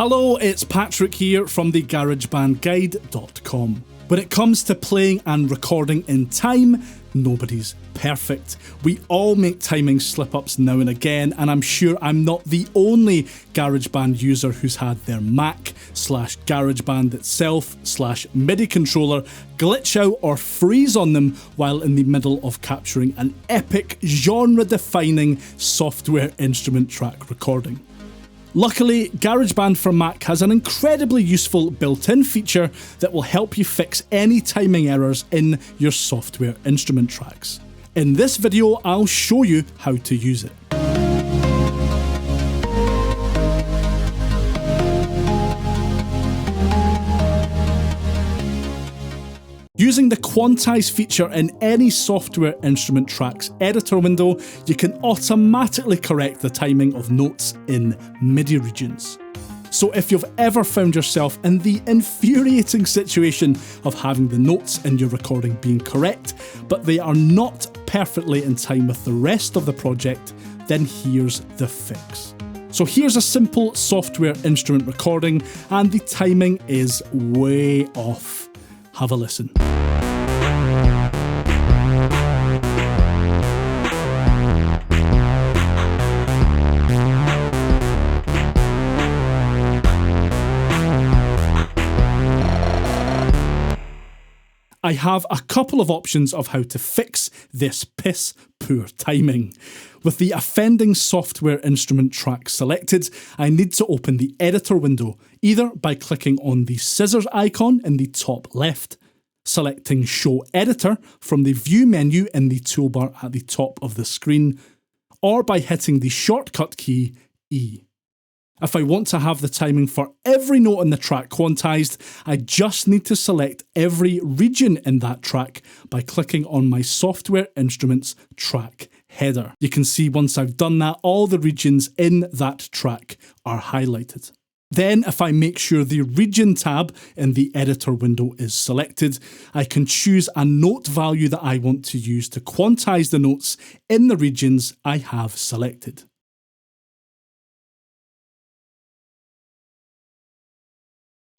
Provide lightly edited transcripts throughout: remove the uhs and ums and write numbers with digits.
Hello, it's Patrick here from the GarageBandGuide.com. When it comes to playing and recording in time, nobody's perfect. We all make timing slip-ups now and again, and I'm sure I'm not the only GarageBand user who's had their Mac/GarageBand itself/Midi controller glitch out or freeze on them while in the middle of capturing an epic, genre-defining software instrument track recording. Luckily, GarageBand for Mac has an incredibly useful built-in feature that will help you fix any timing errors in your software instrument tracks. In this video, I'll show you how to use it. Using the Quantize feature in any software instrument tracks editor window, you can automatically correct the timing of notes in MIDI regions. So if you've ever found yourself in the infuriating situation of having the notes in your recording being correct, but they are not perfectly in time with the rest of the project, then here's the fix. So here's a simple software instrument recording, and the timing is way off. Have a listen. I have a couple of options of how to fix this piss poor timing. With the offending software instrument track selected, I need to open the editor window, either by clicking on the scissors icon in the top left, selecting Show Editor from the View menu in the toolbar at the top of the screen, or by hitting the shortcut key E. If I want to have the timing for every note in the track quantized, I just need to select every region in that track by clicking on my software instruments track header. You can see once I've done that, all the regions in that track are highlighted. Then, if I make sure the region tab in the editor window is selected, I can choose a note value that I want to use to quantize the notes in the regions I have selected.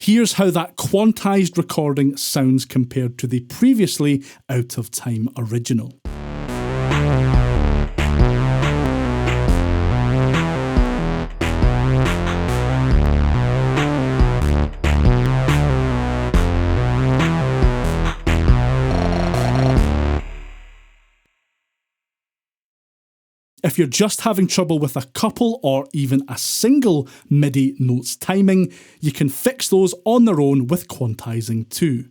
Here's how that quantized recording sounds compared to the previously out of time original. If you're just having trouble with a couple or even a single MIDI notes timing, you can fix those on their own with Quantizing too.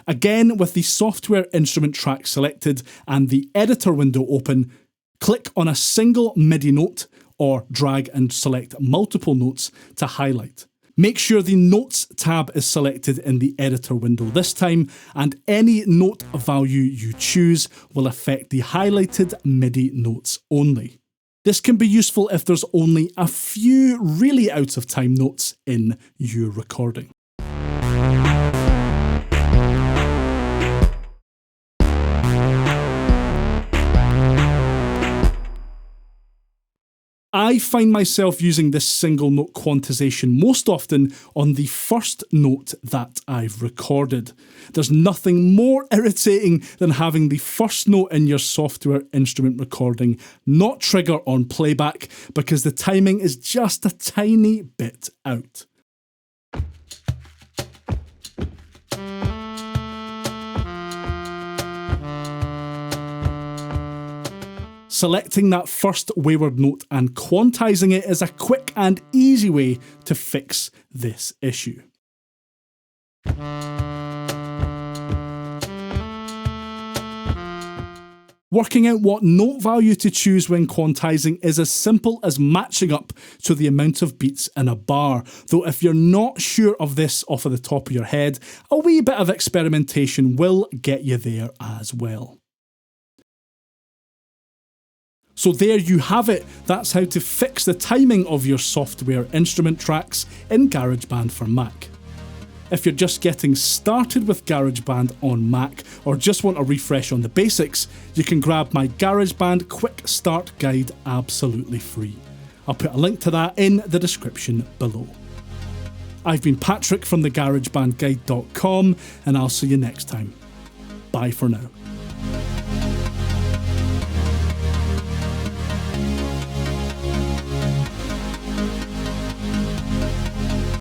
Again, with the software instrument track selected and the editor window open, click on a single MIDI note or drag and select multiple notes to highlight. Make sure the Notes tab is selected in the editor window this time, and any note value you choose will affect the highlighted MIDI notes only. This can be useful if there's only a few really out of time notes in your recording. I find myself using this single note quantization most often on the first note that I've recorded. There's nothing more irritating than having the first note in your software instrument recording not trigger on playback because the timing is just a tiny bit out. Selecting that first wayward note and quantizing it is a quick and easy way to fix this issue. Working out what note value to choose when quantizing is as simple as matching up to the amount of beats in a bar, though if you're not sure of this off of the top of your head, a wee bit of experimentation will get you there as well. So there you have it, that's how to fix the timing of your software instrument tracks in GarageBand for Mac. If you're just getting started with GarageBand on Mac or just want a refresh on the basics, you can grab my GarageBand Quick Start Guide absolutely free. I'll put a link to that in the description below. I've been Patrick from the GarageBandGuide.com, and I'll see you next time. Bye for now.